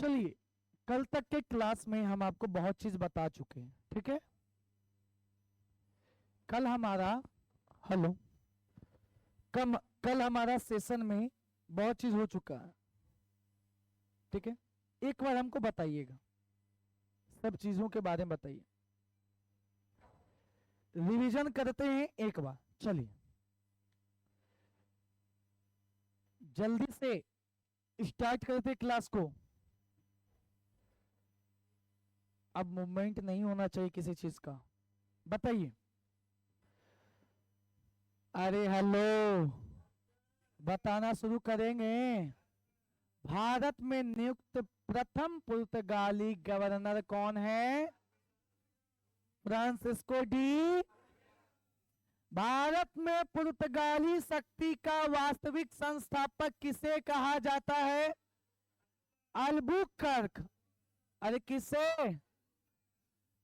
चलिए, कल तक के क्लास में हम आपको बहुत चीज बता चुके हैं, ठीक है। कल हमारा हेलो कल हमारा सेशन में बहुत चीज हो चुका है, ठीक है। एक बार हमको बताइएगा, सब चीजों के बारे में बताइए, रिवीजन करते हैं एक बार। चलिए जल्दी से स्टार्ट करते क्लास को। अब मूवमेंट नहीं होना चाहिए किसी चीज का, बताइए। अरे हेलो, बताना शुरू करेंगे। भारत में नियुक्त प्रथम पुर्तगाली गवर्नर कौन है? Francisco de. भारत में पुर्तगाली शक्ति का वास्तविक संस्थापक किसे कहा जाता है? अल्बुकर्क। अरे किसे?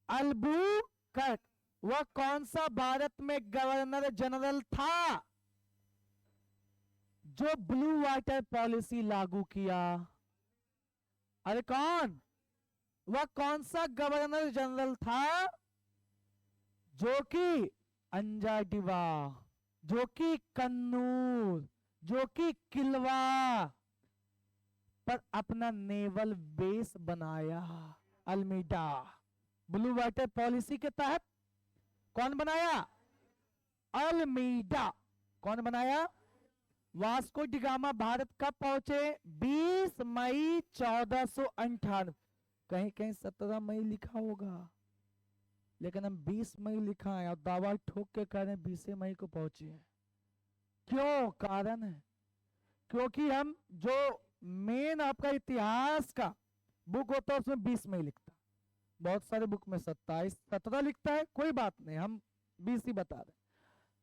अल्बुकर्क। वह कौन सा भारत में गवर्नर जनरल था जो ब्लू वाटर पॉलिसी लागू किया? अरे कौन? वह कौन सा गवर्नर जनरल था जो कि अंजाडिवा, जो कि कन्नूर, जो कि किलवा पर अपना नेवल बेस बनाया? अल्मीडा। ब्लू वाटर पॉलिसी के तहत कौन बनाया? अल्मीडा। कौन बनाया? वास्को डिगामा भारत कब पहुंचे? 20 मई 1498। कहीं कहीं 17 मई लिखा होगा, लेकिन हम 20 मई लिखा है और दावा ठोक के कह रहे हैं 20 मई को पहुंचे हैं। क्यों? कारण है क्योंकि हम जो मेन आपका इतिहास का बुक होता है उसमें 20 मई लिखता है, बहुत सारे बुक में 27 17 लिखता है। कोई बात नहीं, हम 20 ही बता रहे,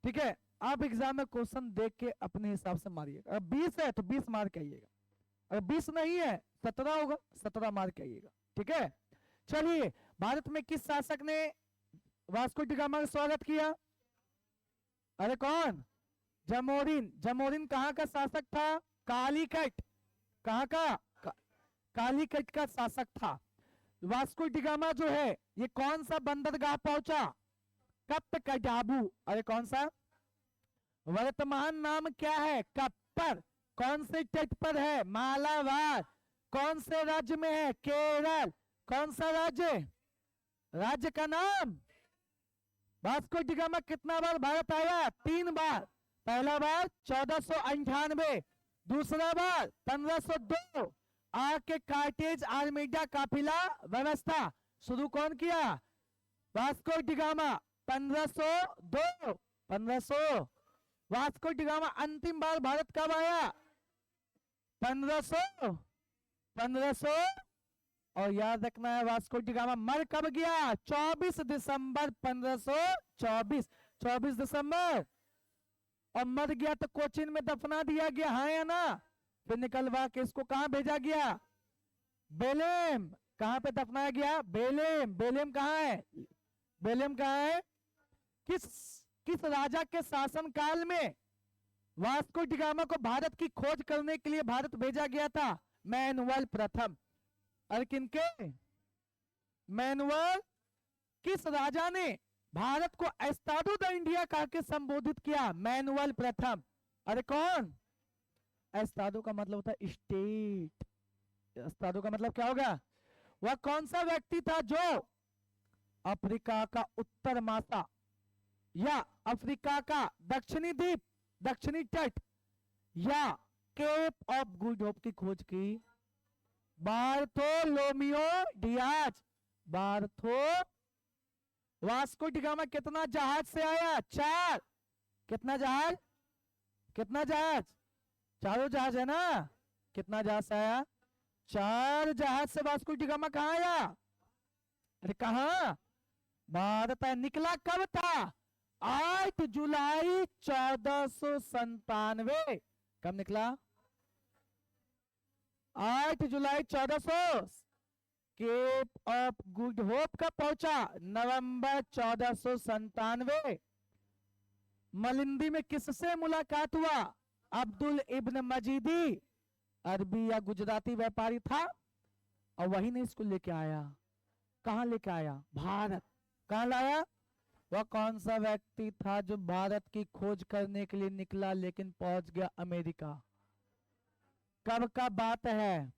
ठीक है। आप एग्जाम में क्वेश्चन देख के अपने हिसाब से मारिएगा। अगर 20 है तो 20 मार के आइएगा, अगर 20 नहीं है 17 होगा 17 मार के आइएगा, ठीक है। चलिए, भारत में किस शासक ने वास्को डिगामा का स्वागत किया? अरे कौन? जमोरिन। जमोरिन कहां का शासक था? कालीकट। कहां का? कालीकट का शासक था। वास्को डिगामा जो है ये कौन सा बंदरगाह पहुंचा? कप्तकडाबू। अरे कौन सा? वर्तमान नाम क्या है? कप्पर। कौन से तट पर है? मालाबार। कौन से राज्य में है? केरल। कौन सा राज्य? राज्य का नाम? वास्को डिगामा कितना बार भारत आया? 3 बार। पहला बार 1498, दूसरा बार 1502। आके कार्टेज आर्मीडा काफिला व्यवस्था शुरू कौन किया? Vasco da Gama. 1502। 1500। वास्को डिगामा अंतिम बार भारत कब आया? 1500। 1500। और याद रखना है वास्को डिगामा मर कब गया? 24 दिसंबर 1524। 24 दिसंबर। और मर गया तो कोचिन में दफना दिया गया, हाँ या ना? फिर निकलवा के इसको कहां भेजा गया? बेलेम। कहां पे दफनाया गया? बेलेम। बेलेम कहां है? बेलेम कहां है? किस किस राजा के शासन काल में वास्को डिगामा को भारत की खोज करने के लिए भारत भेजा गया था? मैनुअल प्रथम। और किनके? मैनुअल। किस राजा ने भारत को एस्ताडो द इंडिया कह के संबोधित किया? मैनुअल प्रथम। अरे कौन? एस्ताडो का मतलब होता है स्टेट। एस्ताडो का मतलब क्या होगा? वह कौन सा व्यक्ति था जो अफ्रीका का उत्तर मासा या अफ्रीका का दक्षिणी द्वीप, दक्षिणी तट या केप ऑफ गुड होप की खोज की? Bartolomeu Dias. बार्थो। वास्को डिगामा कितना जहाज से आया? 4। कितना जहाज? कितना जहाज? चारों जहाज है ना? कितना जहाज से आया? 4 जहाज से वास्को डिगामा कहां आया? अरे कहां? भारत आया। निकला कब था? 8 जुलाई 1497। कब निकला? 8 जुलाई 1400। केप ऑफ गुड होप कब पहुंचा? नवंबर 1497। मलिंदी में किससे मुलाकात हुआ? अब्दुल इब्न मजीदी। अरबी या गुजराती व्यापारी था? और वही ने इसको लेके आया, कहाँ लेके आया? भारत। कहाँ लाया? वह कौन सा व्यक्ति था जो भारत की खोज करने के लिए निकला लेकिन पहुंच गया अमेरिका? कब का बात है?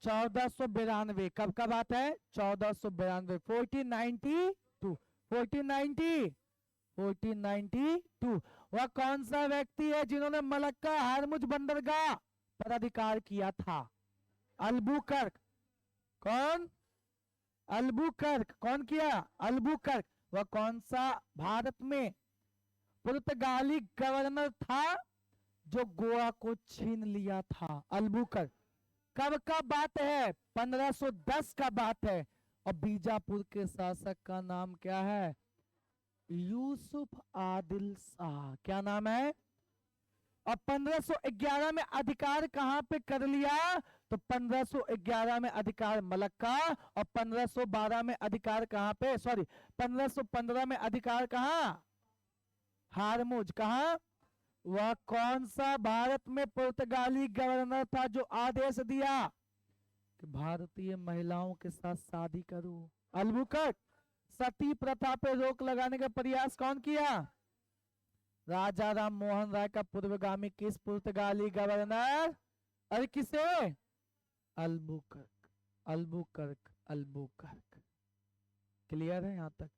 1492। कब का बात है? 1492, 1492, 1492। वह कौन सा व्यक्ति है जिन्होंने मलक्का हरमुज बंदरगाह पर अधिकार किया था? अल्बुकर्क। कौन? अल्बुकर्क। कौन किया? अल्बुकर्क। वह कौन सा भारत में पुर्तगाली गवर्नर था जो गोवा को छीन लिया था? अल्बुकर्क। कब का बात है? 1510 का बात है। और बीजापुर के शासक का नाम क्या है? यूसुफ आदिल शाह। क्या नाम है? और 1511 में अधिकार कहां पे कर लिया? तो 1511 में अधिकार मलक्का, और 1512 में अधिकार कहां पे? सॉरी, 1515 में अधिकार कहां? हारमुज। कहां? वह कौन सा भारत में पुर्तगाली गवर्नर था जो आदेश दिया कि भारतीय महिलाओं के साथ शादी करो? अल्बुकर्क। सती प्रथा पे रोक लगाने का प्रयास कौन किया? राजा राम मोहन राय का पूर्वगामी किस पुर्तगाली गवर्नर? अरे किसे? Albuquerque, Albuquerque, Albuquerque. क्लियर है यहां तक?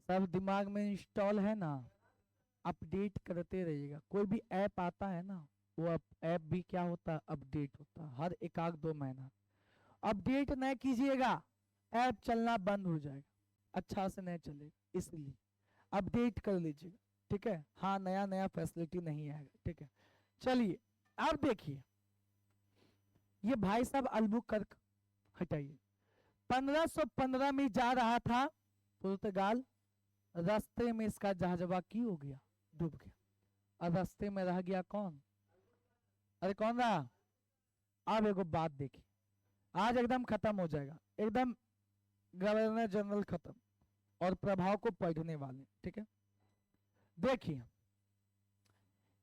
सब दिमाग में इंस्टॉल है ना? अपडेट करते रहिएगा। कोई भी ऐप आता है ना, वो ऐप भी क्या होता है? अपडेट होता है हर एक आध 2 महीना। अपडेट नहीं कीजिएगा, ऐप चलना बंद हो जाएगा, अच्छा से नहीं चलेगा, इसलिए अपडेट कर लीजिएगा। ठीक है? हाँ, नया नया फैसिलिटी नहीं आएगा। ठीक है, चलिए अब देखिए, ये भाई साहब अल्बुकर्क हटाइए, 1515 में जा रहा था पुर्तगाल। रास्ते में इसका जहाजवा की हो गया? डूब गया। और रास्ते में रह गया कौन? अरे कौन रहा? अब एगो बात देखिए, आज एकदम खत्म हो जाएगा, एकदम गवर्नर जनरल खत्म और प्रभाव को पढ़ने वाले। ठीक है, देखिए,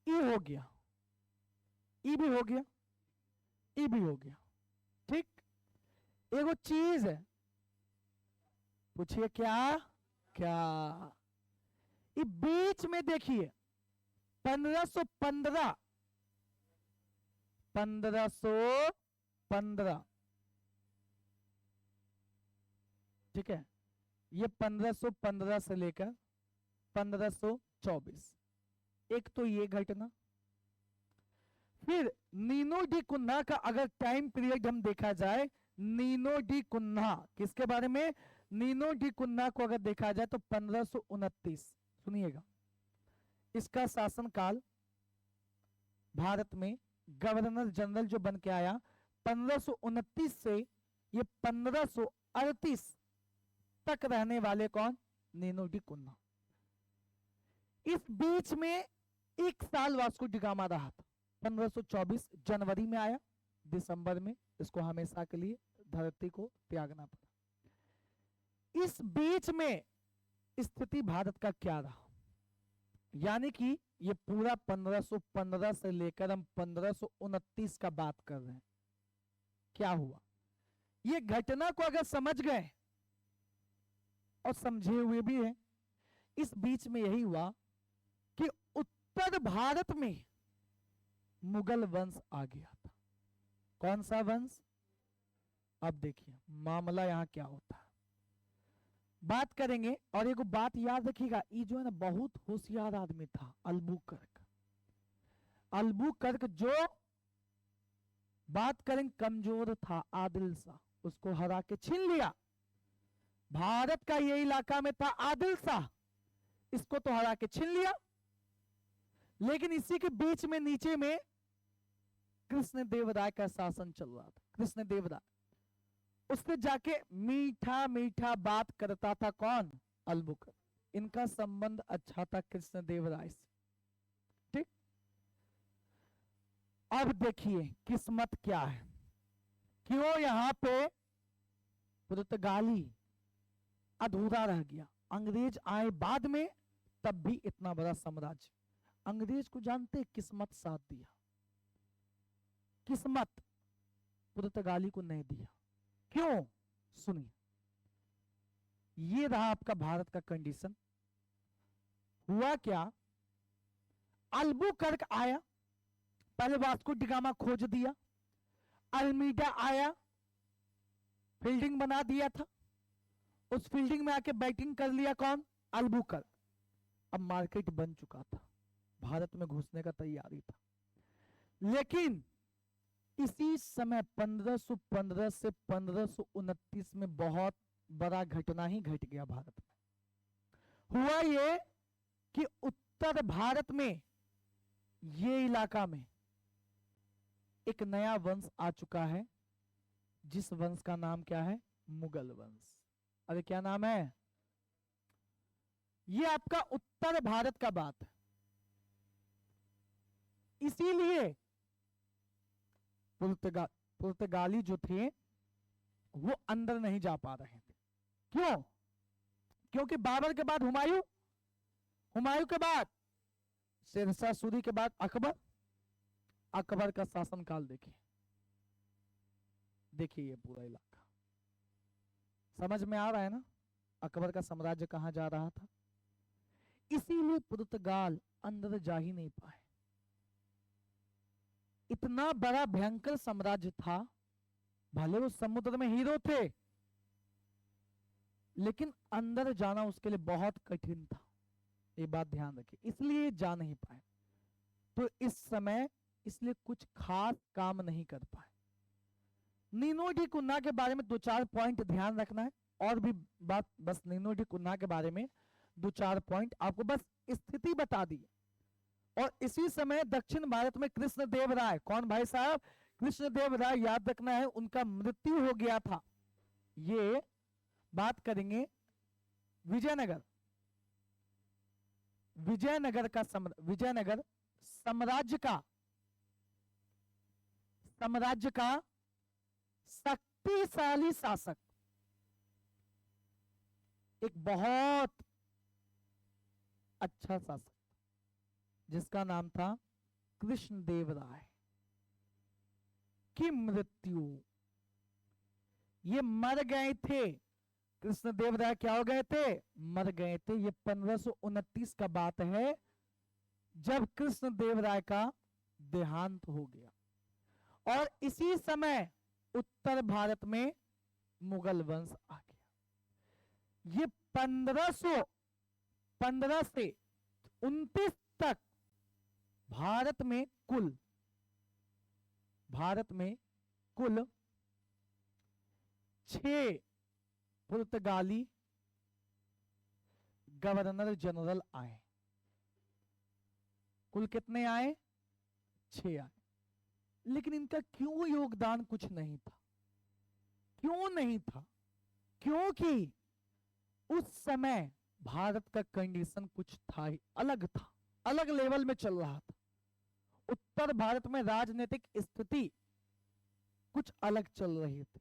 ई हो गया, ई भी हो गया, ई भी हो गया। ठीक, एगो चीज है, पूछिए क्या? क्या ये बीच में देखिए 1515, 1515, ठीक है, ये 1515 से लेकर 1524, एक तो ये घटना। फिर नीनो डी कुन्हा का अगर टाइम पीरियड हम देखा जाए, नीनो डी कुन्हा किसके बारे में? नीनो डी कुन्हा को अगर देखा जाए तो 1529, सुनिएगा, इसका शासनकाल भारत में गवर्नर जनरल जो बन के आया 1529 से ये 1538 तक रहने वाले कौन? Nuno da Cunha. इस बीच में एक साल वास्को डी गामा रहा था, 1524 जनवरी में आया, दिसंबर में इसको हमेशा के लिए धरती को त्यागना पड़ा। इस बीच में स्थिति भारत का क्या रहा? यानी कि ये पूरा 1515 से लेकर हम 1529 का बात कर रहे हैं, क्या हुआ? ये घटना को अगर समझ गए और समझे हुए भी हैं, इस बीच में यही हुआ कि उत्तर भारत में मुगल वंश आ गया था। कौन सा वंश? अब देखिए मामला यहां क्या होता है, बात करेंगे। और एक बात याद रखिएगा, ये जो है ना बहुत होशियार आदमी था, अल्बुकर्क। अल्बुकर्क जो बात करें कमजोर था, आदिल शाह उसको हरा के छीन लिया। भारत का ये इलाका में था आदिल शाह, इसको तो हरा के छीन लिया। लेकिन इसी के बीच में नीचे में कृष्णदेवराय का शासन चल रहा था। कृष्णदेवराय उससे जाके मीठा मीठा बात करता था। कौन? अल्बुकर्क। इनका संबंध अच्छा था कृष्णदेवराय से। ठीक, अब देखिए किस्मत क्या है, क्यों यहां पे पुर्तगाली अधूरा रह गया। अंग्रेज आए बाद में, तब भी इतना बड़ा साम्राज्य। अंग्रेज को जानते, किस्मत साथ दिया। किस्मत, पुर्तगाली को नहीं दिया। क्यों? सुनिए, ये रहा आपका भारत का कंडीशन। हुआ क्या, अल्बुकर्क आया, पहले वास्को डी गामा खोज दिया, अल्मीडा आया, फील्डिंग बना दिया था, उस फील्डिंग में आके बैटिंग कर लिया कौन? अल्बुकर्क। अब मार्केट बन चुका था, भारत में घुसने का तैयारी था। लेकिन इसी समय 1515 से 1529 में बहुत बड़ा घटना ही घट गया भारत में। हुआ ये कि उत्तर भारत में, ये इलाका में एक नया वंश आ चुका है, जिस वंश का नाम क्या है? मुगल वंश। अरे क्या नाम है? ये आपका उत्तर भारत का बात है। इसीलिए पुर्तगाली जो थे वो अंदर नहीं जा पा रहे थे। क्यों? क्योंकि बाबर के बाद हुमायूं, हुमायूं के बाद शेरशाह सूरी के बाद अकबर। अकबर का शासनकाल देखिए, देखिए ये पूरा इलाका समझ में आ रहा है ना, अकबर का साम्राज्य कहां जा रहा था। इसीलिए पुर्तगाल अंदर जा ही नहीं पाए। इतना बड़ा भयंकर साम्राज्य था, भले वो समुद्र में हीरो थे, लेकिन अंदर जाना उसके लिए बहुत कठिन था। ये बात ध्यान रखिए, इसलिए जा नहीं पाए। तो इस समय इसलिए कुछ खास काम नहीं कर पाए। नीनो डी कुन्हा के बारे में 2-4 पॉइंट ध्यान रखना है, और भी बात, बस नीनो डी कुन्हा के बारे में 2-4 पॉइंट आपको बस स्थिति बता दी। और इसी समय दक्षिण भारत में कृष्णदेव राय, कौन भाई साहब? कृष्णदेव राय, याद रखना है, उनका मृत्यु हो गया था। ये बात करेंगे विजयनगर, विजयनगर साम्राज्य का शक्तिशाली शासक, एक बहुत अच्छा शासक जिसका नाम था कृष्णदेव राय की मृत्यु। ये मर गए थे, कृष्णदेव राय क्या हो गए थे? मर गए थे। ये 1529 का बात है, जब कृष्णदेव राय का देहांत हो गया। और इसी समय उत्तर भारत में मुगल वंश आ गया। ये 1515 से 29 तक भारत में कुल 6 पुर्तगाली गवर्नर जनरल आए। कुल कितने आए? 6 आए। लेकिन इनका क्यों योगदान कुछ नहीं था? क्यों नहीं था? क्योंकि उस समय भारत का कंडीशन कुछ था ही, अलग था, अलग लेवल में चल रहा था। उत्तर भारत में राजनीतिक स्थिति कुछ अलग चल रही थी,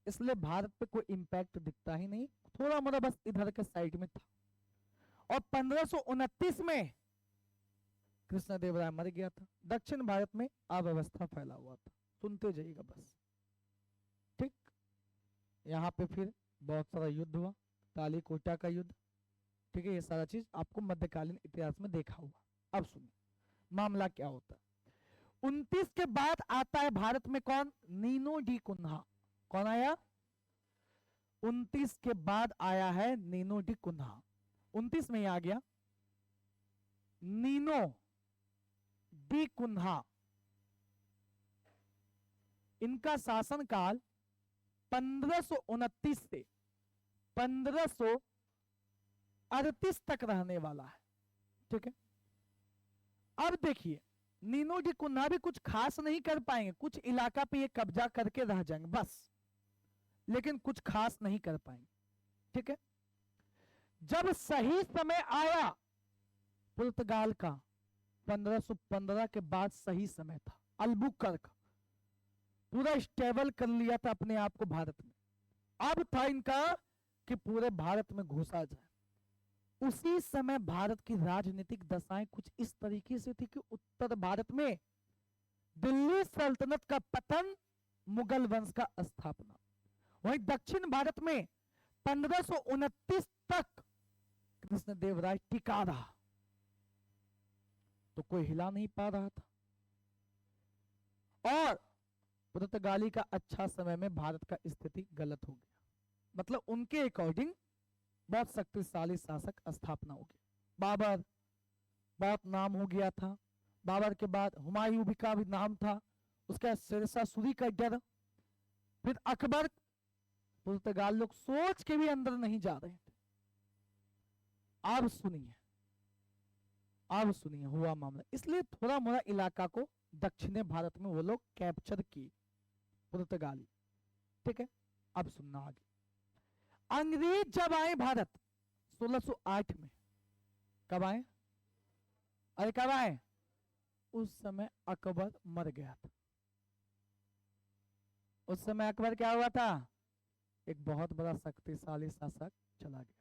इसलिए भारत पे कोई इंपैक्ट दिखता ही नहीं, थोड़ा मोड़ा बस इधर के साइड में था। और 1529 में कृष्णदेव राय मर गया था। दक्षिण भारत में अव्यवस्था फैला हुआ था। सुनते जाइएगा बस, ठीक। यहाँ पे फिर बहुत सारा युद्ध हुआ, तालीकोटा का युद्ध, ठीक है। ये सारा चीज आपको मध्यकालीन इतिहास में देखा हुआ। अब सुनिए मामला क्या होता है। 29 के बाद आता है भारत में कौन? Nuno da Cunha. कौन आया? 29 के बाद आया है नीनो डी कुन्हा। 29 में ही आ गया नीनो डी कुन्हा। इनका शासनकाल 1529 से 1538 तक रहने वाला है, ठीक है। अब देखिए, नीनो डी कुन्हा भी कुछ खास नहीं कर पाएंगे, कुछ इलाका पे ये कब्जा करके रह जाएंगे बस, लेकिन कुछ खास नहीं कर पाएंगे, ठीक है। जब सही समय आया पुर्तगाल का, 1515 के बाद सही समय था। अल्बुकर्क पूरा स्टेबल कर लिया था अपने आप को भारत में। अब था इनका कि पूरे भारत में घुसा जाए। उसी समय भारत की राजनीतिक दशाएं कुछ इस तरीके से थी कि उत्तर भारत में दिल्ली सल्तनत का पतन मुगल वंश का स्थापना। वहीं दक्षिण भारत में 1529 तक कृष्णदेव राय टिका रहा, तो कोई हिला नहीं पा रहा था। और पुर्तगाली का अच्छा समय में भारत का स्थिति गलत हो गया, मतलब उनके अकॉर्डिंग बहुत शक्तिशाली शासक स्थापना हो गया। बाबर बहुत नाम हो गया था, बाबर के बाद हुमायूं भी का भी नाम था, उसका शेरशाह सूरी का डर, फिर अकबर। पुर्तगाल लोग सोच के भी अंदर नहीं जा रहे थे। अब सुनिए, अब सुनिए हुआ मामला। इसलिए थोड़ा मोड़ा इलाका को दक्षिणी भारत में वो लोग कैप्चर किए पुर्तगाली, ठीक है। अब सुनना आगे। अंग्रेज जब आए भारत 1608 में, कब आए? अरे कब आए? उस समय अकबर मर गया था। उस समय अकबर क्या हुआ था? एक बहुत बड़ा शक्तिशाली शासक चला गया था।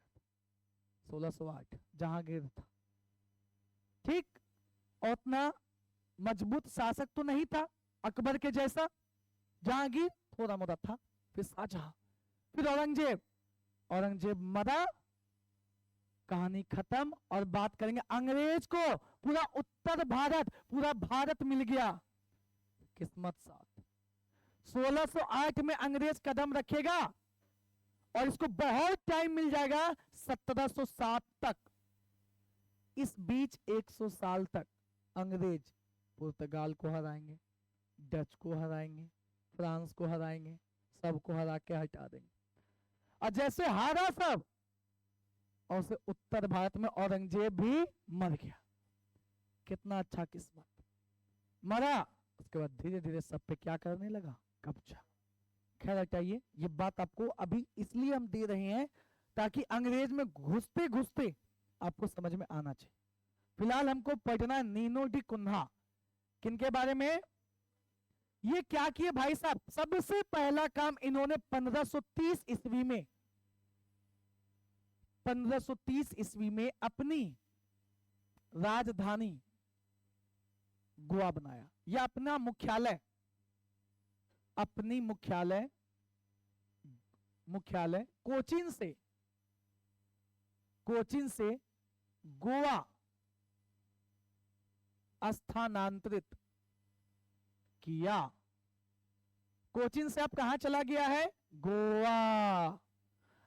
1608 जहांगीर था, ठीक। और उतना मजबूत शासक तो नहीं था अकबर के जैसा, जहांगीर थोड़ा मोटा था। फिर शाहजहां, फिर औरंगजेब। औरंगजेब मरा, कहानी खत्म। और बात करेंगे अंग्रेज को पूरा उत्तर भारत, पूरा भारत मिल गया किस्मत साथ। 1608 में अंग्रेज कदम रखेगा और इसको बहुत टाइम मिल जाएगा 1707 तक। इस बीच 100 साल तक अंग्रेज पुर्तगाल को हराएंगे, डच को हराएंगे, फ्रांस को हराएंगे, सबको हरा के हटा देंगे। और जैसे हारा सब, और से उत्तर भारत में औरंगजेब भी मर गया। कितना अच्छा किस्मत, मरा। उसके बाद धीरे धीरे सब पे क्या करने लगा? कब्जा। खैर हटाइए, ये बात आपको अभी इसलिए हम दे रहे हैं ताकि अंग्रेज में घुसते घुसते आपको समझ में आना चाहिए। फिलहाल हमको पढ़ना नीनो डी कुन्हा। किनके बारे में? ये क्या किए भाई साहब? सबसे पहला काम इन्होंने 1530 ईस्वी में, 1530 ईस्वी में अपनी राजधानी गोवा बनाया, या अपना मुख्यालय, अपनी मुख्यालय कोचीन से गोवा स्थानांतरित किया। कोचीन से अब कहां चला गया है? गोवा।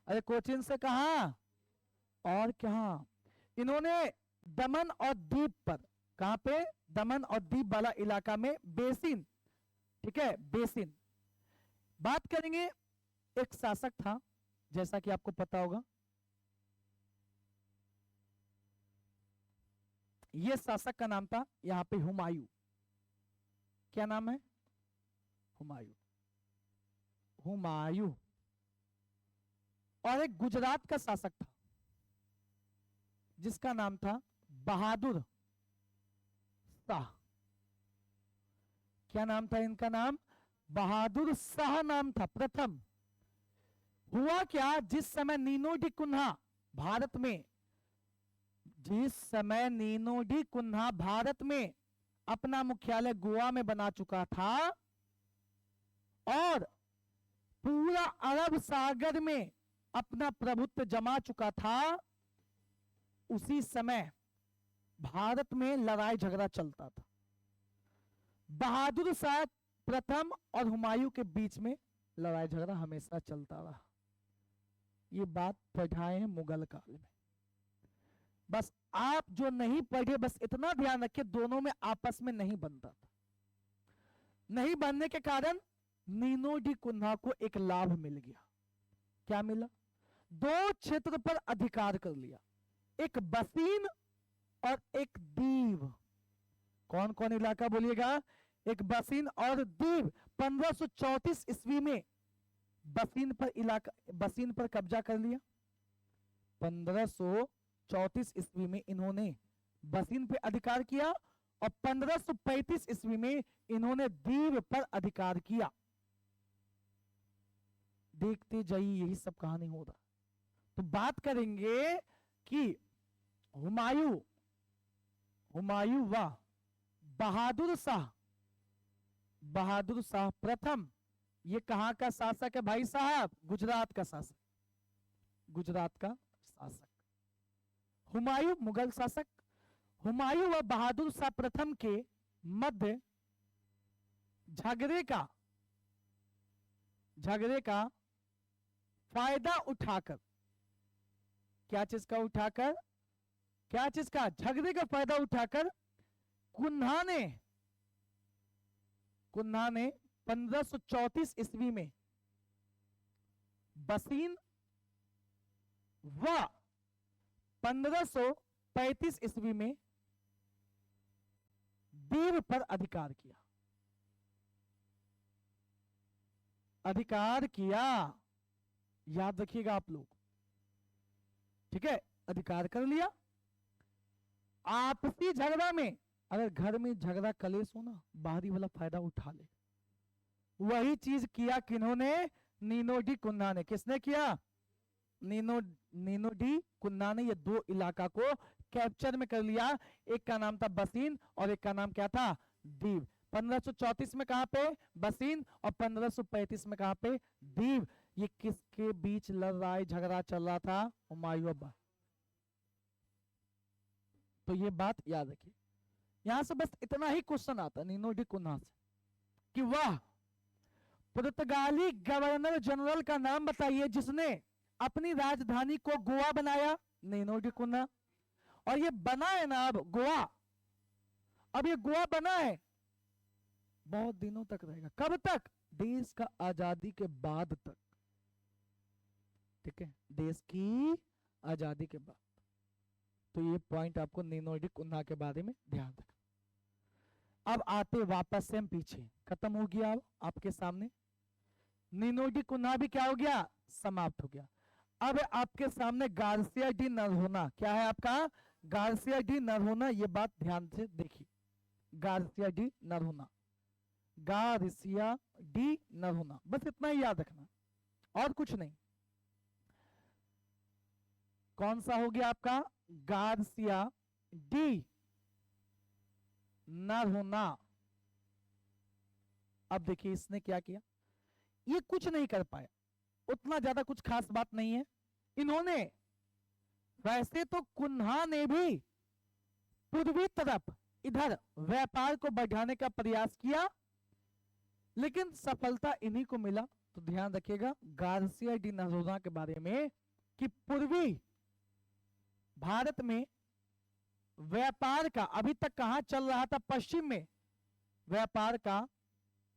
अरे कोचीन से कहां और कहां? इन्होंने दमन और दीप पर, कहां पे? दमन और दीप वाला इलाका में बेसिन, ठीक है, बेसिन। बात करेंगे, एक शासक था जैसा कि आपको पता होगा, यह शासक का नाम था यहां पे हुमायूं। क्या नाम है? हुमायूं। हुमायूं। और एक गुजरात का शासक था जिसका नाम था बहादुर शाह। क्या नाम था इनका? नाम बहादुर शाह नाम था प्रथम। हुआ क्या, जिस समय नीनो डी कुन्हा भारत में, जिस समय नीनो डी कुन्हा भारत में अपना मुख्यालय गोवा में बना चुका था और पूरा अरब सागर में अपना प्रभुत्व जमा चुका था, उसी समय भारत में लड़ाई झगड़ा चलता था। बहादुर शाह प्रथम और हुमायूं के बीच में लड़ाई झगड़ा हमेशा चलता रहा। ये बात पढ़ाए हैं मुगल काल में। बस आप जो नहीं पढ़े, बस इतना ध्यान रखिए, दोनों में आपस में नहीं बनता था। नहीं बनने के कारण नीनो डी कुन्हा को एक लाभ मिल गया। क्या मिला? 2 क्षेत्र पर अधिकार कर लिया, एक बसीन और एक दीव। कौन कौन इलाका बोलिएगा? एक बसीन और दीव। 1534 ईस्वी में बसीन पर कब्जा कर लिया। 1534 ईस्वी में इन्होंने बसीन पे अधिकार किया और 1535 ईस्वी में इन्होंने दीव पर अधिकार किया। देखते जाइए, यही सब कहानी हो रहा। तो बात करेंगे कि हुमायूं व बहादुर शाह प्रथम ये कहां का शासक है भाई साहब? गुजरात का शासक, गुजरात का शासक। हुमायूं मुगल शासक। हुमायूं व बहादुर शाह प्रथम के मध्य झगड़े का फायदा उठाकर, क्या चीज का उठाकर, क्या चीज का? झगड़े का फायदा उठाकर कुन्हा ने 1534 ईस्वी में बसीन व 1535 ईस्वी में दीव पर अधिकार किया। अधिकार किया, याद रखिएगा आप लोग, ठीक है? अधिकार कर लिया। आपसी झगड़ा में, अगर घर में झगड़ा कलेश हो ना, बाहरी वाला फायदा उठा ले। वही चीज किया किन्होंने? नीनो डी कुन्हा ने। किसने किया? नीनो डी कुन्हा ने। ये दो इलाका को कैप्चर में कर लिया। एक का नाम था बसीन और एक का नाम क्या था? दीव। 1534 में कहां पे? बसीन। और 1535 में कहां पे? दीव। ये किसके बीच लड़ाई झगड़ा चल रहा था? हुमायूं अब्बा। तो ये बात याद रखिए। यहां से बस इतना ही क्वेश्चन आता नीनो डी कुन्हा से कि वह पुर्तगाली गवर्नर जनरल का नाम बताइए जिसने अपनी राजधानी को गोवा बनाया। Nuno da Cunha. और ये बना है ना अब गोवा, अब ये गोवा बना है, बहुत दिनों तक रहेगा। कब तक? देश का आजादी के बाद तक, ठीक है? देश की आजादी के बाद। तो ये पॉइंट आपको नीनो डी कुन्हा के बारे में ध्यान रखना। अब आते वापस से हम पीछे, खत्म हो गया अब आपके सामने। नीनो डी कुन्हा भी क्या हो गया? समाप्त हो गया। अब आपके सामने गार्सिया डी नरहोना। क्या है आपका? Garcia de Noronha. ये बात ध्यान से देखिए, Garcia de Noronha, Garcia de Noronha, बस इतना ही याद रखना और कुछ नहीं। कौन सा हो गया आपका? Garcia de Noronha. अब देखिए इसने क्या किया, ये कुछ नहीं कर पाया, उतना ज्यादा कुछ खास बात नहीं है। इन्होंने, वैसे तो कुन्हा ने भी पूर्वी तरफ इधर व्यापार को बढ़ाने का प्रयास किया, लेकिन सफलता इन्हीं को मिला। तो ध्यान रखिएगा गार्सिया डी नरहोना के बारे में कि पूर्वी भारत में व्यापार का, अभी तक कहां चल रहा था? पश्चिम में व्यापार का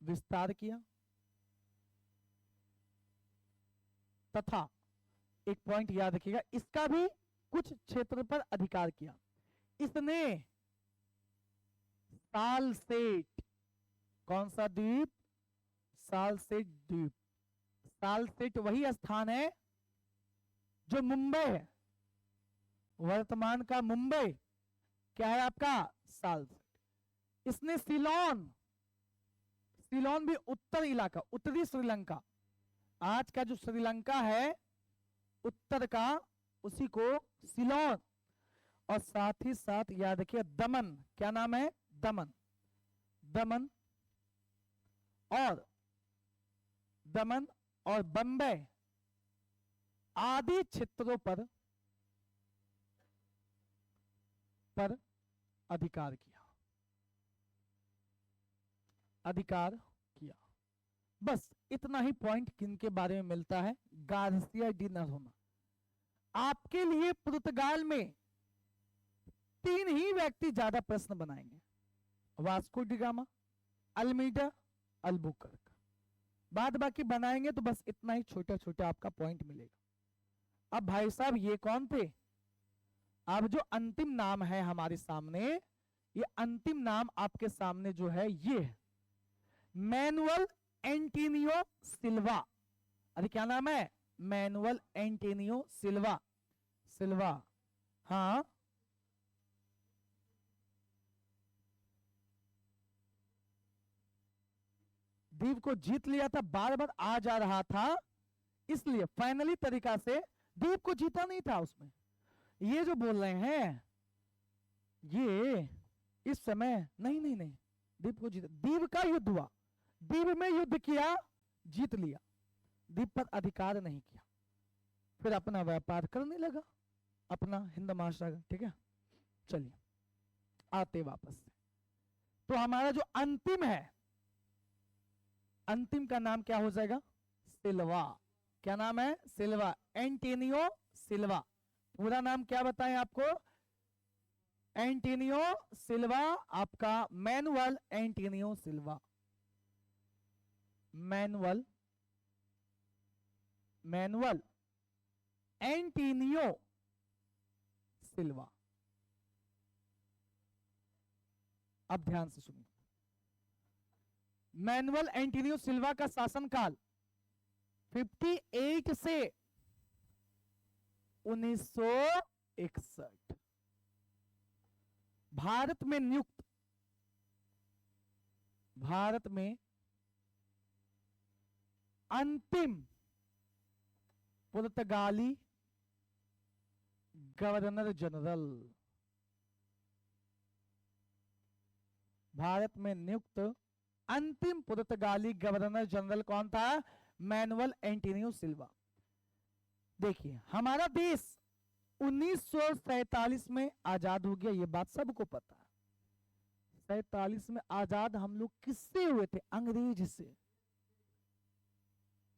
विस्तार किया, तथा एक पॉइंट याद रखिएगा, इसका भी कुछ क्षेत्र पर अधिकार किया। इसने सालसेट, कौन सा द्वीप? सालसेट द्वीप। सालसेट वही स्थान है जो मुंबई है, वर्तमान का मुंबई क्या है आपका? सालसेट। इसने सीलोन, सीलोन भी उत्तर इलाका, उत्तरी श्रीलंका, आज का जो श्रीलंका है उत्तर का, उसी को सीलोन। और साथ ही साथ याद रखिए दमन, क्या नाम है? दमन। दमन और बंबई आदि क्षेत्रों पर अधिकार किया, अधिकार किया। बस इतना ही पॉइंट किनके बारे में मिलता है? Garcia de Noronha. आपके लिए पुर्तगाल में 3 ही व्यक्ति ज्यादा प्रश्न बनाएंगे, Vasco da gamma, Almeida, Albuquerque. बाद बाकी बनाएंगे तो बस इतना ही छोटा छोटा आपका पॉइंट मिलेगा। अब भाई साहब ये कौन थे? अब जो अंतिम नाम है हमारे सामने, ये अंतिम नाम आपके सामने जो है ये है मैनुअल एंटोनियो सिल्वा। अरे क्या नाम है? मैनुअल एंटोनियो सिल्वा। सिल्वा, हाँ। द्वीप को जीत लिया था, बार बार आ जा रहा था, इसलिए फाइनली तरीका से द्वीप को जीता नहीं था उसमें। ये जो बोल रहे हैं ये इस समय नहीं, द्वीप को जीता, द्वीप का युद्ध हुआ, द्वीप में युद्ध किया जीत लिया, द्वीप पर अधिकार नहीं किया, फिर अपना व्यापार करने लगा, अपना हिंद महासागर। ठीक है, चलिए आते वापस से। तो हमारा जो अंतिम है, अंतिम का नाम क्या हो जाएगा? सिल्वा। क्या नाम है? सिल्वा, एंटोनियो सिल्वा। पूरा नाम क्या बताएं आपको? एंटोनियो सिल्वा, आपका मैनुअल एंटोनियो सिल्वा। मैनुअल एंटोनियो सिल्वा। अब ध्यान से सुनिए, मैनुअल एंटोनियो सिल्वा का शासनकाल 58 से 1961। भारत में नियुक्त, भारत में अंतिम पुर्तगाली गवर्नर जनरल, भारत में नियुक्त अंतिम पुर्तगाली गवर्नर जनरल कौन था? मैनुअल एंटोनियो सिल्वा। देखिए, हमारा देश 1947 में आजाद हो गया, ये बात सबको पता है। 47 में आजाद हम लोग किससे हुए थे? अंग्रेज से।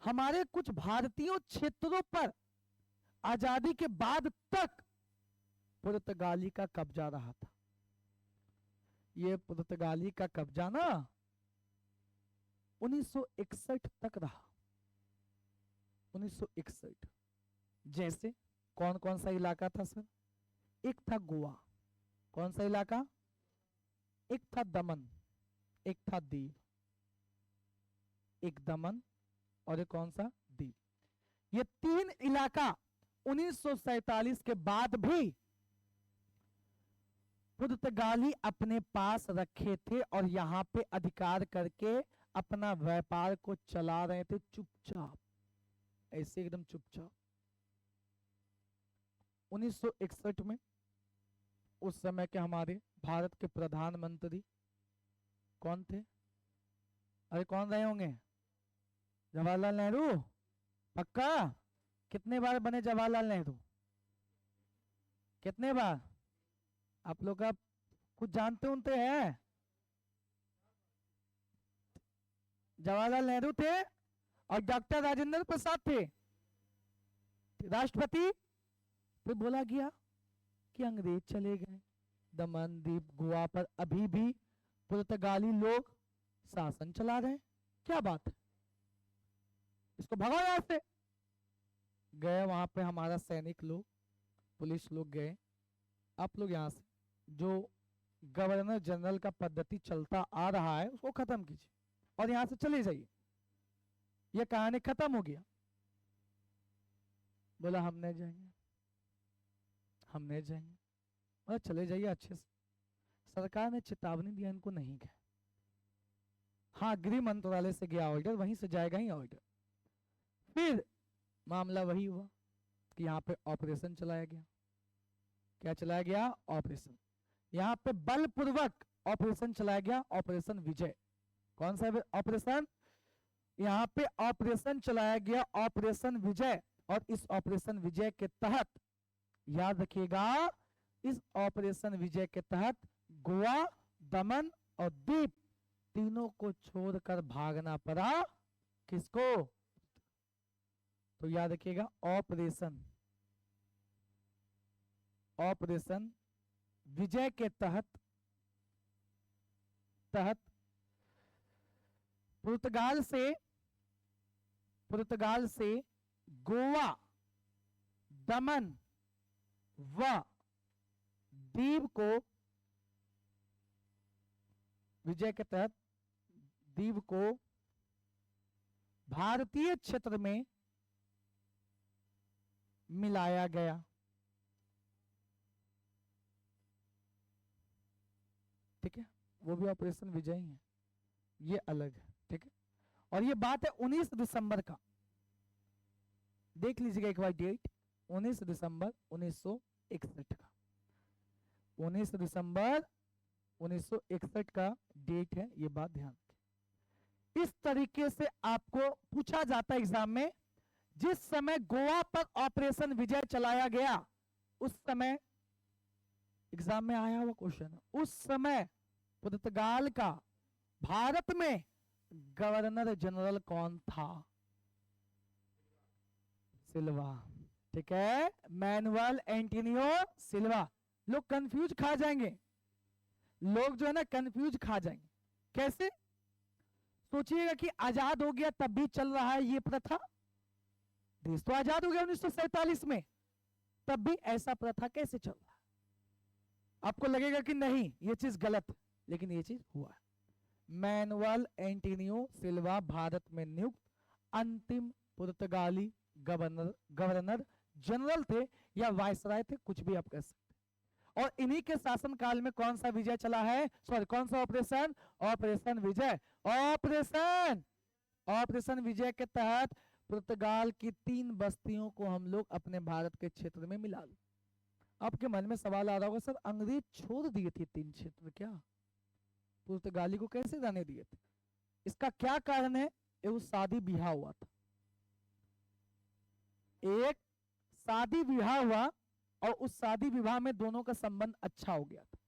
हमारे कुछ भारतीय क्षेत्रों पर आजादी के बाद तक पुर्तगाली का कब्जा रहा था। ये पुर्तगाली का कब्जा ना 1961 तक रहा। 1961। जैसे कौन कौन सा इलाका था सर? एक था गोवा। कौन सा इलाका? एक था दमन, एक था दीव। एक दमन और एक कौन सा? दीव। ये तीन इलाका 1947 के बाद भी पुर्तगाली अपने पास रखे थे और यहां पे अधिकार करके अपना व्यापार को चला रहे थे, चुपचाप, ऐसे एकदम चुपचाप। 1961 में उस समय के हमारे भारत के प्रधानमंत्री कौन थे? अरे कौन रहे होंगे? जवाहरलाल नेहरू। पक्का? कितने बार बने जवाहरलाल नेहरू? कितने बार? आप लोग आप कुछ जानते उनते हैं? जवाहरलाल नेहरू थे और डॉक्टर राजेंद्र प्रसाद थे राष्ट्रपति। फिर बोला गया कि अंग्रेज चले गए, दमन दीप गोवा पर अभी भी पुर्तगाली लोग शासन चला रहे हैं। क्या बात है, इसको भगाओ यहां से। गए वहां पे हमारा सैनिक लोग, पुलिस लोग गए, आप लोग यहां से जो गवर्नर जनरल का पद्धति चलता आ रहा है उसको खत्म कीजिए और यहां से चले जाइए, यह कहानी खत्म हो गया। बोला हम नहीं जाएंगे, हम नहीं जाएंगे। बोला चले जाइए अच्छे से। सरकार ने चेतावनी दिया इनको नहीं गए। हाँ, गृह मंत्रालय से गया ऑर्डर, वहीं से जाएगा ही ऑर्डर। फिर मामला वही हुआ कि यहाँ पे ऑपरेशन चलाया गया। क्या चलाया गया? ऑपरेशन। यहाँ पे बलपूर्वक ऑपरेशन चलाया गया, ऑपरेशन विजय। कौन सा ऑपरेशन? यहाँ पे ऑपरेशन चलाया गया, ऑपरेशन विजय। और इस ऑपरेशन विजय के तहत, याद रखिएगा, इस ऑपरेशन विजय के तहत गोवा, दमन और दीप तीनों को छोड़कर भागना पड़ा। किसको? तो याद रखिएगा, ऑपरेशन विजय के तहत पुर्तगाल से गोवा, दमन व दीव को, विजय के तहत दीव को भारतीय क्षेत्र में मिलाया गया। ठीक है, वो भी ऑपरेशन विजय ही है, ये अलग है। ठीक है, और ये बात है 19 दिसंबर का, देख लीजिएगा एक बार डेट, 19 दिसंबर 1961 का, 19 दिसंबर 1961 का डेट है, ये बात ध्यान रखें। इस तरीके से आपको पूछा जाता है एग्जाम में। जिस समय गोवा पर ऑपरेशन विजय चलाया गया, उस समय एग्जाम में आया हुआ क्वेश्चन, उस समय पुर्तगाल का भारत में गवर्नर जनरल कौन था? सिल्वा। ठीक है, मैनुअल एंटोनियो सिल्वा। लोग कंफ्यूज खा जाएंगे, लोग जो है ना कंफ्यूज खा जाएंगे। कैसे? सोचिएगा कि आजाद हो गया तब भी चल रहा है ये प्रथा। देश तो आजाद हो गया 1947 में, तब भी ऐसा प्रथा कैसे चल रहा है? आपको लगेगा कि नहीं ये चीज गलत, लेकिन ये चीज हुआ है। मैनुअल एंटोनियो सिल्वा भारत में नियुक्त अंतिम पुर्तगाली गवर्नर जनरल थे या वायसराय थे, कुछ भी आप कह सकते। और इन्हीं के शासनकाल में कौन सा विजय चला है, सॉरी कौन सा ऑपरेशन? ऑपरेशन विजय। ऑपरेशन विजय के तहत पुर्तगाल की 3 बस्तियों को हम लोग अपने भारत के क्षेत्र में मिला लो। आपके मन में सवाल आ रहा होगा, सर अंग्रेज छोड़ दिए थे 3 क्षेत्र, क्या पुर्तगाली को कैसे जाने दिए थे? इसका क्या कारण है? वो शादी ब्याह हुआ था, एक शादी विवाह हुआ और उस शादी विवाह में दोनों का संबंध अच्छा हो गया था।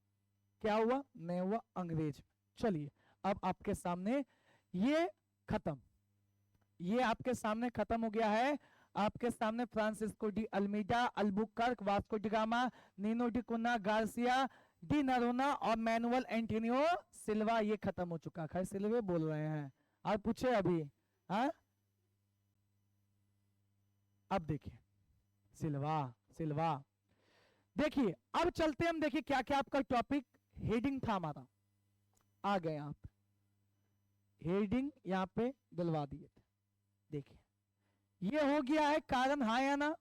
क्या हुआ? नहीं हुआ अंग्रेज। चलिए अब आपके सामने ये खत्म, ये आपके सामने खत्म हो गया है। आपके सामने Francisco de Almeida, Albuquerque, Vasco da Gama, Nuno da Cunha, Garcia de Noronha और मैनुअल एंटोनियो सिल्वा, ये खत्म हो चुका है। सिल्वे बोल रहे हैं आप पूछे अभी। हाँ अब देखिए सिल्वा सिल्वा। देखिए अब चलते हम, देखिए क्या क्या आपका टॉपिक हेडिंग था हमारा। आ गए आप, हेडिंग यहाँ पे दिलवा दिए थे। देखिए ये हो गया है कारण, हाँ या ना?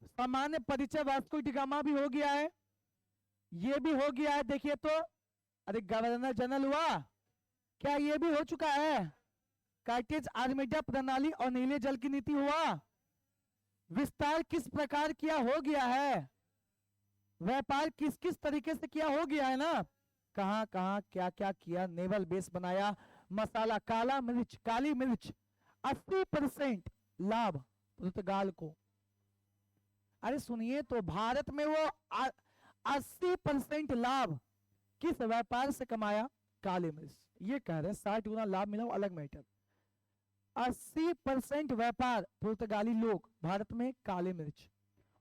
सामान्य परिचय वास्को डी गामा भी हो गया है, ये भी हो गया है। देखिए तो अरे गवर्नर जनरल हुआ, क्या ये भी हो चुका है? कार्टेज आर्मेडा प्रणाली और नीले जल की नीति हुआ। विस्तार किस प्रकार किया, हो गया है। व्यापार किस किस तरीके से किया, हो गया है ना। कहां कहां क्या क्या किया, नेवल बेस बनाया, मसाला काला मिर्च काली मिर्च 80% लाभ पुर्तगाल को। अरे सुनिए तो, भारत में वो 80% लाभ किस व्यापार से कमाया? काली मिर्च। ये कह रहे 60 गुना लाभ मिला, अलग मैटर। 80% व्यापार पुर्तगाली लोग भारत में काली मिर्च।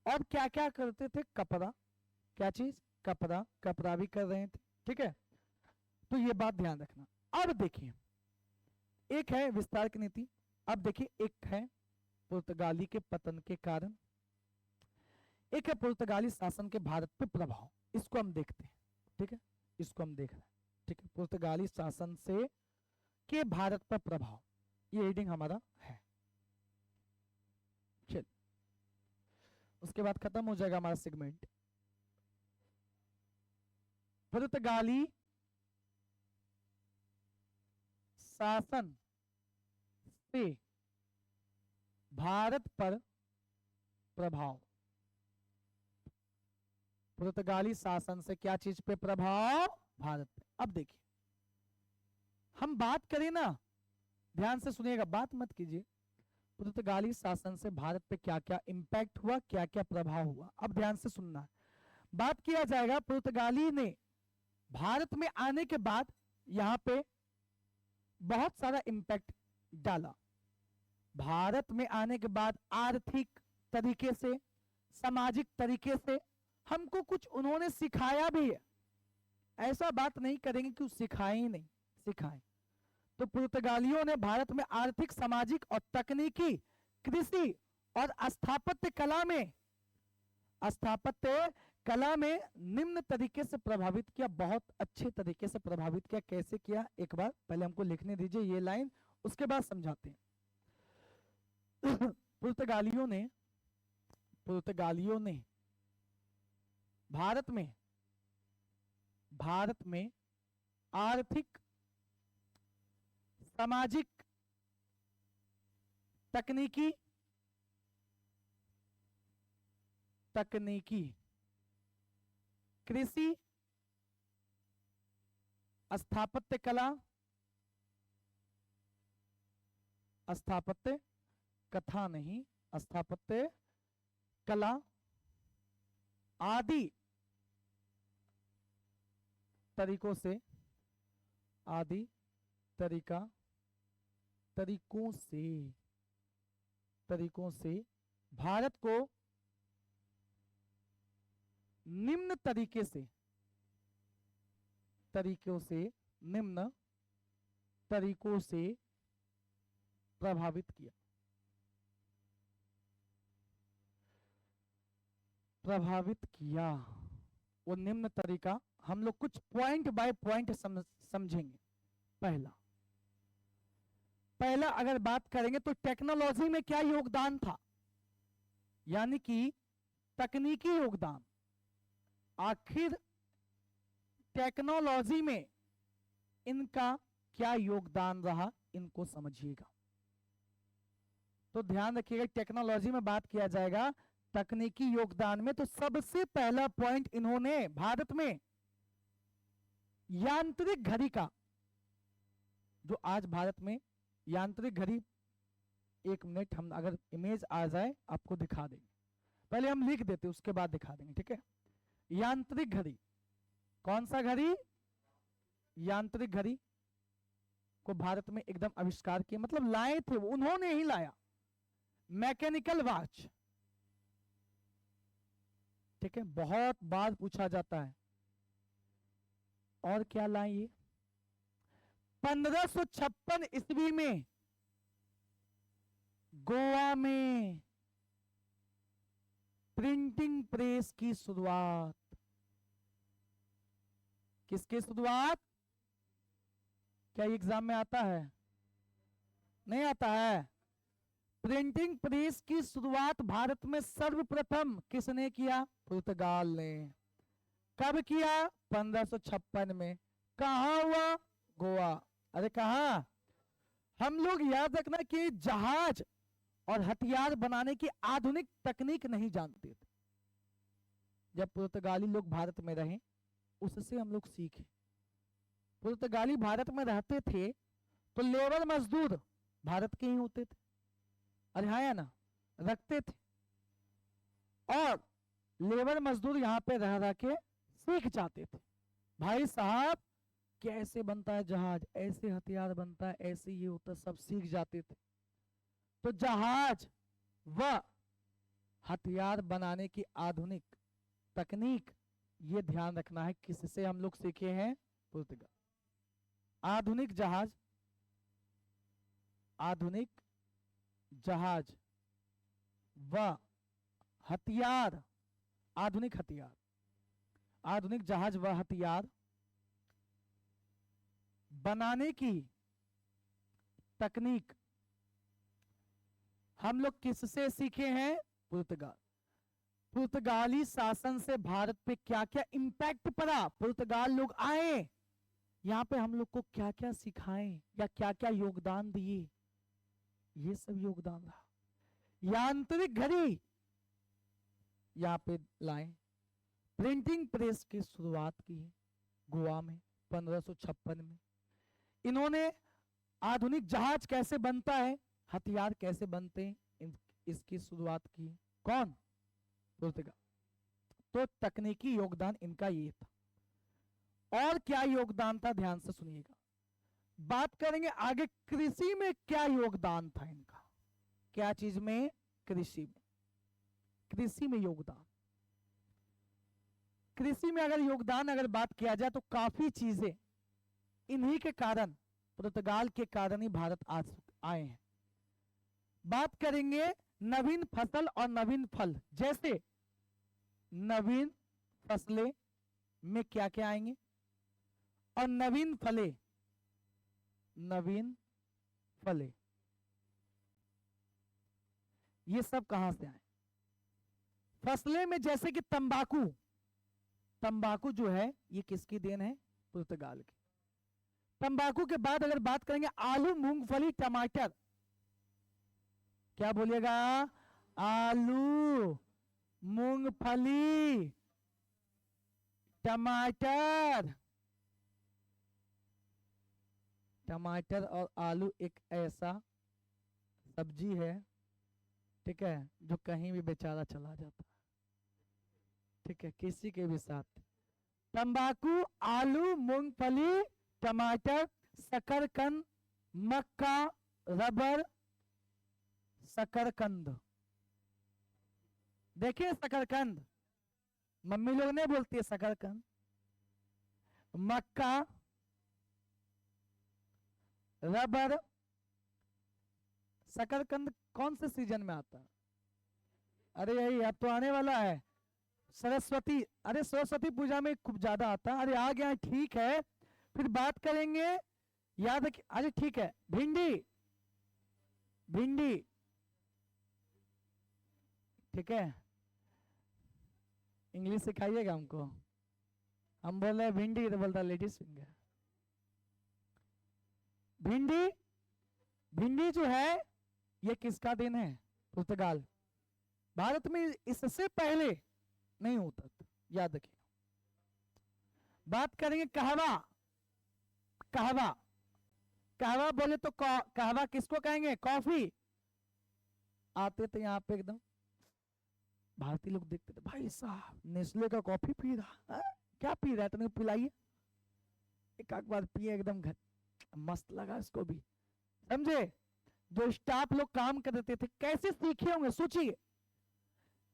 और क्या क्या करते थे? कपड़ा। क्या चीज? कपड़ा। कपड़ा भी कर रहे थे। ठीक है, तो ये बात ध्यान रखना। अब देखिए एक है विस्तार की नीति, अब देखिए एक है पुर्तगाली के पतन के कारण, एक है पुर्तगाली शासन के भारत पे प्रभाव। इसको हम देखते हैं। ठीक है, इसको हम देख रहे हैं। ठीक है, पुर्तगाली शासन से के भारत पर प्रभाव, ये हेडिंग हमारा है। चल उसके बाद खत्म हो जाएगा हमारा सेगमेंट। पुर्तगाली शासन से भारत पर प्रभाव। पुर्तगाली शासन से क्या चीज पे प्रभाव? भारत पे। अब देखिए हम बात करें ना, ध्यान से सुनिएगा, बात मत कीजिए। पुर्तगाली शासन से भारत पे क्या क्या इंपैक्ट हुआ, क्या क्या प्रभाव हुआ, अब ध्यान से सुनना है। बात किया जाएगा पुर्तगाली ने भारत में आने के बाद यहां पे बहुत सारा इंपैक्ट डाला। भारत में आने के बाद आर्थिक तरीके से, सामाजिक तरीके से हमको कुछ उन्होंने सिखाया भी है। ऐसा बात नहीं करेंगे कि सिखाए ही नहीं, सिखाए। तो पुर्तगालियों ने भारत में आर्थिक, सामाजिक और तकनीकी, कृषि और स्थापत्य कला में निम्न तरीके से प्रभावित किया, बहुत अच्छे तरीके से प्रभावित किया। कैसे किया, एक बार पहले हमको लिखने दीजिए ये लाइन, उसके बाद समझाते हैं। पुर्तगालियों ने भारत में आर्थिक, सामाजिक, तकनीकी, कृषि, स्थापत्य कला स्थापत्य कथा नहीं, स्थापत्य कला आदि तरीकों से, आदि तरीकों से भारत को निम्न तरीकों से प्रभावित किया। वो निम्न तरीका हम लोग कुछ पॉइंट बाय पॉइंट समझेंगे। पहला अगर बात करेंगे तो टेक्नोलॉजी में क्या योगदान था, यानी कि तकनीकी योगदान। आखिर टेक्नोलॉजी में इनका क्या योगदान रहा, इनको समझिएगा। तो ध्यान रखिएगा, टेक्नोलॉजी में बात किया जाएगा तकनीकी योगदान में, तो सबसे पहला पॉइंट इन्होंने भारत में यांत्रिक घड़ी का, जो आज भारत में यांत्रिक घड़ी, 1 मिनट, हम अगर इमेज आ जाए आपको दिखा देंगे, पहले हम लिख देते उसके बाद दिखा देंगे, ठीक है। यांत्रिक घड़ी, कौन सा घड़ी, यांत्रिक घड़ी को भारत में एकदम आविष्कार किया, मतलब लाए थे, उन्होंने ही लाया। मैकेनिकल वॉच, ठीक है, बहुत बार पूछा जाता है। और क्या लाए, 1556 ईस्वी में गोवा में प्रिंटिंग प्रेस की शुरुआत। किसकी शुरुआत, क्या एग्जाम में आता है, नहीं आता है। प्रिंटिंग प्रेस की शुरुआत भारत में सर्वप्रथम किसने किया, पुर्तगाल ने। कब किया, 1556 में। कहां हुआ, गोवा। अरे कहा, हम लोग याद रखना कि जहाज और हथियार बनाने की आधुनिक तकनीक नहीं जानते थे। जब पुर्तगाली लोग भारत में रहे, उससे हम लोग सीखे। पुर्तगाली भारत में रहते थे तो लेबर मजदूर भारत के ही होते थे, अरे हाँ या ना, रखते थे, और लेबर मजदूर यहाँ पे रह रह के सीख जाते थे, भाई साहब कैसे बनता है जहाज, ऐसे हथियार बनता है, ऐसे ये होता, सब सीख जाते थे। तो जहाज व हथियार बनाने की आधुनिक तकनीक, ये ध्यान रखना है, किससे हम लोग सीखे हैं, पुर्तगाल। आधुनिक जहाज व हथियार, आधुनिक जहाज व हथियार बनाने की तकनीक हम लोग किससे सीखे हैं, पुर्तगाल। पुर्तगाली शासन से भारत पे क्या क्या इंपैक्ट पड़ा, पुर्तगाल लोग आए यहाँ पे, हम लोग को क्या क्या सिखाएं या क्या क्या योगदान दिए, ये सब योगदान रहा। यांत्रिक घड़ी यहाँ पे लाए, प्रिंटिंग प्रेस की शुरुआत की है गोवा में 1556 में। इन्होंने आधुनिक जहाज कैसे बनता है, हथियार कैसे बनते हैं, इसकी शुरुआत की। कौन, पुर्तगाल। तो तकनीकी योगदान इनका ये था। और क्या योगदान था, ध्यान से सुनिएगा। बात करेंगे आगे, कृषि में क्या योगदान था इनका, क्या चीज में, कृषि में योगदान। कृषि में अगर योगदान अगर बात किया जाए तो काफी चीजें इन्हीं के कारण, पुर्तगाल के कारण ही भारत आए हैं। बात करेंगे नवीन फसल और नवीन फल, जैसे नवीन फसलें में क्या क्या आएंगे, और नवीन फले, ये सब कहां से आए। फसलें में जैसे कि तंबाकू जो है, ये किसकी देन है, पुर्तगाल की। तंबाकू के बाद अगर बात करेंगे आलू, मूंगफली, टमाटर, क्या बोलिएगा, आलू, मूंगफली, टमाटर और आलू एक ऐसा सब्जी है, ठीक है, जो कहीं भी बेचारा चला जाता, ठीक है, किसी के भी साथ। तंबाकू, आलू, मूंगफली, टमाटर, शकरकंद, मक्का, रबर, शकरकंद। देखिए शकरकंद, मम्मी लोग नहीं बोलती है शकरकंद। मक्का, रबर, शकरकंद कौन से सीजन में आता है? अरे यही अब तो आने वाला है, सरस्वती, अरे सरस्वती पूजा में खूब ज्यादा आता है। अरे आ गया, ठीक है, फिर बात करेंगे, याद रखिए। अरे ठीक है, भिंडी, भिंडी, ठीक है, इंग्लिश सिखाइएगा हमको। हम बोल रहे भिंडी तो बोलता लेडीज फिंगर। भिंडी, भिंडी जो है ये किसका दिन है? पुर्तगाल। भारत में इससे पहले नहीं होता था, याद रखिए। बात करेंगे कहवा, कहवा, कहवा बोले तो कहवा किसको कहेंगे? कॉफी। आते थे यहाँ पे एकदम भारतीय लोग, देखते थे भाई साहब नेस्ले का कॉफी पी रहा है, क्या पी रहा है, तुम्हें पिलाइए। एक आध बार पिए, एकदम मस्त लगा इसको भी, समझे। जो स्टाफ लोग काम करते थे कैसे सीखे होंगे, सोचिए।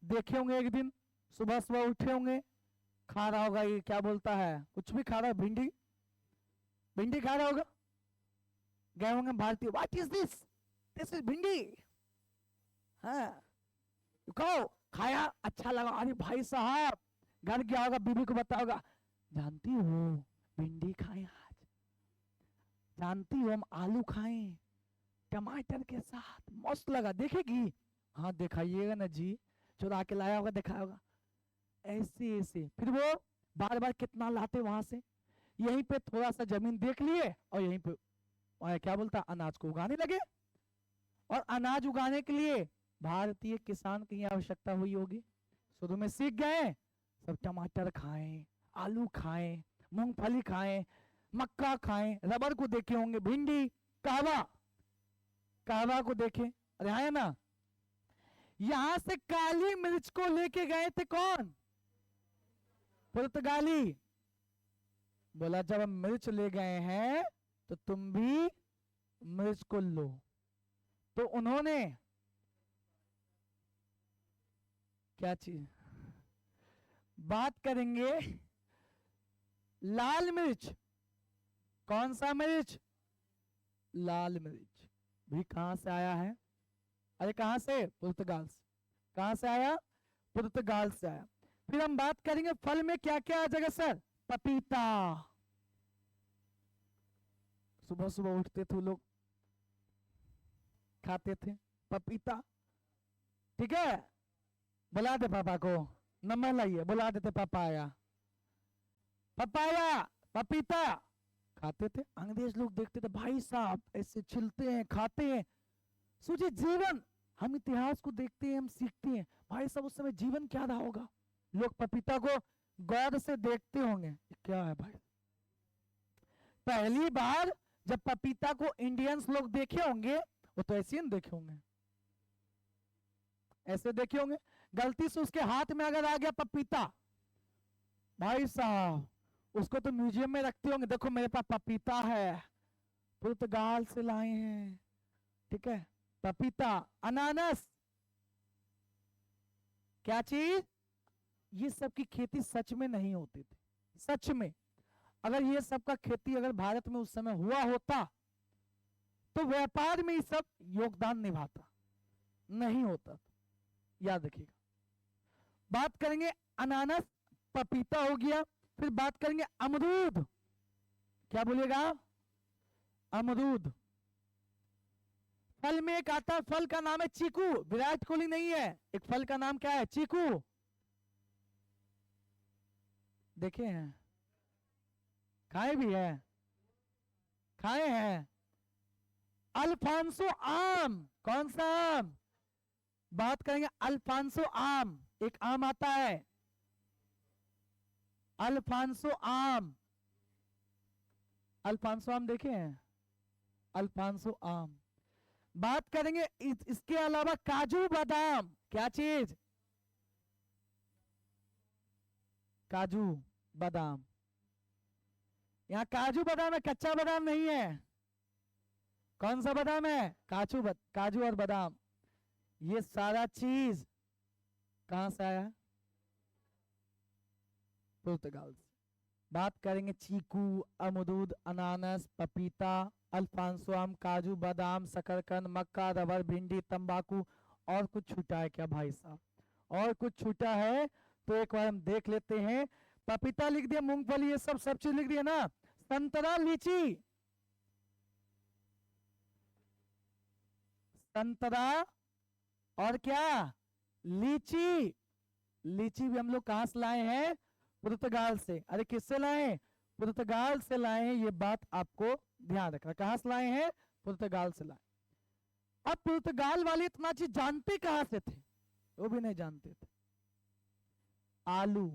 देखे होंगे एक दिन सुबह सुबह उठे होंगे, खा रहा होगा, ये क्या बोलता है, कुछ भी खा रहा है, भिंडी, भिंडी खा रहा होगा। गए होंगे भारतीय, what is this, this is भिंडी। हाँ, खाओ, खाया, अच्छा लगा, अरे भाई साहब, घर गया होगा, बीबी को बताओगा, जानती हो भिंडी खाए आज, जानती हो हम आलू खाए टमाटर के साथ, मस्त लगा, देखेगी, हाँ दिखाइएगा ना जी, चुरा के लाया होगा, दिखाया होगा, ऐसे ऐसे। फिर वो बार बार कितना लाते वहां से, यहीं पे थोड़ा सा जमीन देख लिए और यहीं पे क्या बोलता, अनाज को उगाने लगे। और अनाज उगाने के लिए भारतीय किसान की आवश्यकता हुई होगी, शुरू में सीख गए, सब टमाटर खाएं, आलू खाएं, मूंगफली खाएं, मक्का खाएं, रबर को देखे होंगे, भिंडी, कहवा, कहवा को देखे, अरे है ना। यहां से काली मिर्च को लेके गए थे कौन? पुर्तगाली। बोला जब हम मिर्च ले गए हैं तो तुम भी मिर्च को लो। तो उन्होंने क्या चीज बात करेंगे, लाल मिर्च, कौन सा मिर्च? लाल मिर्च भी कहां से आया है? अरे कहां से? पुर्तगाल से। कहां से आया? पुर्तगाल से आया। फिर हम बात करेंगे फल में क्या क्या आ जाएगा सर? पपीता। सुबह सुबह उठते थे लोग, खाते थे पपीता, ठीक है, बुला दे पापा को, नंबर लाइए, बुला देते पापा आया, पपाया, पपीता खाते थे। अंग्रेज लोग देखते थे भाई साहब ऐसे छिलते हैं, खाते हैं। सोचिए जीवन, हम इतिहास को देखते हैं, हम सीखते हैं, भाई साहब उस समय जीवन क्या रहा होगा। लोग पपीता को गौर से देखते होंगे, क्या है भाई। पहली बार जब पपीता को इंडियंस लोग देखे होंगे, वो तो ऐसे ही देखे होंगे, ऐसे देखे होंगे। गलती से उसके हाथ में अगर आ गया पपीता, भाई साहब उसको तो म्यूजियम में रखते होंगे, देखो मेरे पास पपीता है, पुर्तगाल से लाए हैं, ठीक है, पपीता। अनानास, क्या चीज? ये सब की खेती सच में नहीं होती थी, सच में। अगर ये सब का खेती अगर भारत में उस समय हुआ होता तो व्यापार में ये सब योगदान निभाता, नहीं होता, याद रखिएगा। बात करेंगे अनानास, पपीता हो गया। फिर बात करेंगे अमरूद, क्या बोलिएगा? अमरूद। फल में एक आता, फल का नाम है चीकू, विराट कोहली नहीं है, एक फल का नाम क्या है? चीकू। देखे हैं, खाए भी है, खाए हैं। अल्फांसो आम, कौन सा आम? बात करेंगे अल्फांसो आम, एक आम आता है, अल्फांसो आम। अल्फांसो आम देखे हैं? अल्फांसो आम। बात करेंगे इसके अलावा काजू बादाम, क्या चीज, काजू बादाम। यहाँ काजू बादाम है, कच्चा बादाम नहीं है। कौन सा बादाम है, काजू और बादाम। ये सारा चीज कहां से आया, पुर्तगाल से। बात करेंगे चीकू, अमरूद, अनानास, पपीता, अल्फांसो आम, काजू बादाम, शकरकंद, मक्का, रबर, भिंडी, तंबाकू। और कुछ छूटा है क्या भाई साहब, और कुछ छूटा है तो एक बार हम देख लेते हैं। पपीता लिख दिया, मूंगफली, ये सब चीज लिख दिया ना। संतरा, लीची, संतरा और क्या, लीची। लीची भी हम लोग कहां से लाए हैं, पुर्तगाल से। अरे किससे लाए हैं, पुर्तगाल से लाए हैं, ये बात आपको ध्यान रखना। कहां से लाए हैं, पुर्तगाल से लाए। अब पुर्तगाल वाले इतना चीज जानते कहां से थे, वो भी नहीं जानते थे। आलू,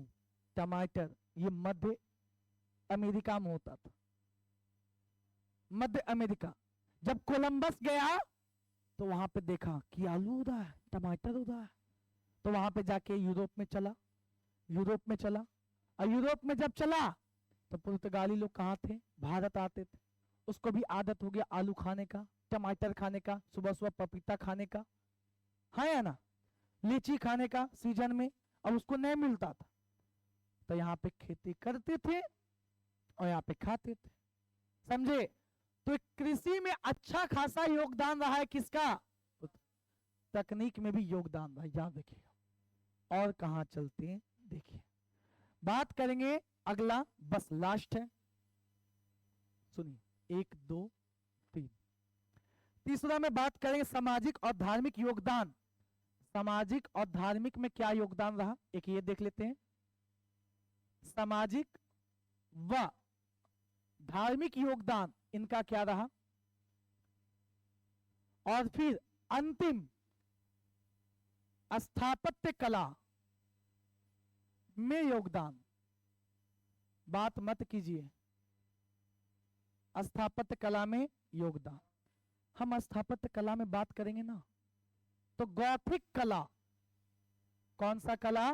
टमाटर, ये मध्य अमेरिका में होता था। मध्य अमेरिका। जब कोलंबस गया तो वहां पे देखा कि आलू उगा है, टमाटर उगा है, तो वहां पे जाके यूरोप में चला, यूरोप में चला। और यूरोप में जब चला तो पुर्तगाली लोग कहाँ थे, भारत आते थे। उसको भी आदत हो गया आलू खाने का, टमाटर खाने का, सुबह सुबह पपीता खाने का, है या ना, लीची खाने का सीजन में। अब उसको नहीं मिलता था तो यहाँ पे खेती करते थे और यहाँ पे खाते थे, समझे। तो कृषि में अच्छा खासा योगदान रहा है किसका, तकनीक में भी योगदान रहा, याद रखिएगा। और कहां चलते हैं देखिए, बात करेंगे अगला, बस लास्ट है, सुनिए, 1 2 3। तीसरा में बात करेंगे सामाजिक और धार्मिक योगदान। सामाजिक और धार्मिक में क्या योगदान रहा, एक ये देख लेते हैं। सामाजिक व धार्मिक योगदान इनका क्या रहा, और फिर अंतिम स्थापत्य कला में योगदान। बात मत कीजिए, स्थापत्य कला में योगदान। हम स्थापत्य कला में बात करेंगे ना तो गॉथिक कला, कौन सा कला,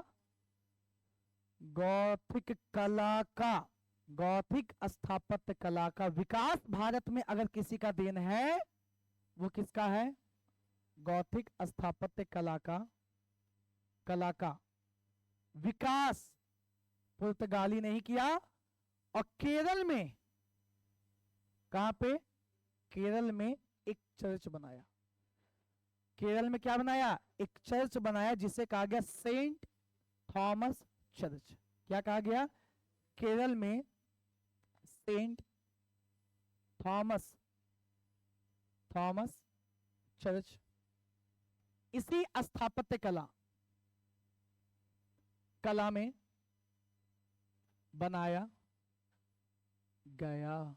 गॉथिक कला का, गॉथिक स्थापत्य कला का विकास भारत में अगर किसी का देन है वो किसका है, गॉथिक स्थापत्य कला का विकास पुर्तगाली नहीं किया। और केरल में, कहां पे, केरल में एक चर्च बनाया। केरल में क्या बनाया, एक चर्च बनाया जिसे कहा गया सेंट थॉमस चर्च। क्या कहा गया, केरल में सेंट थॉमस चर्च। इसी स्थापत्य कला में बनाया गया।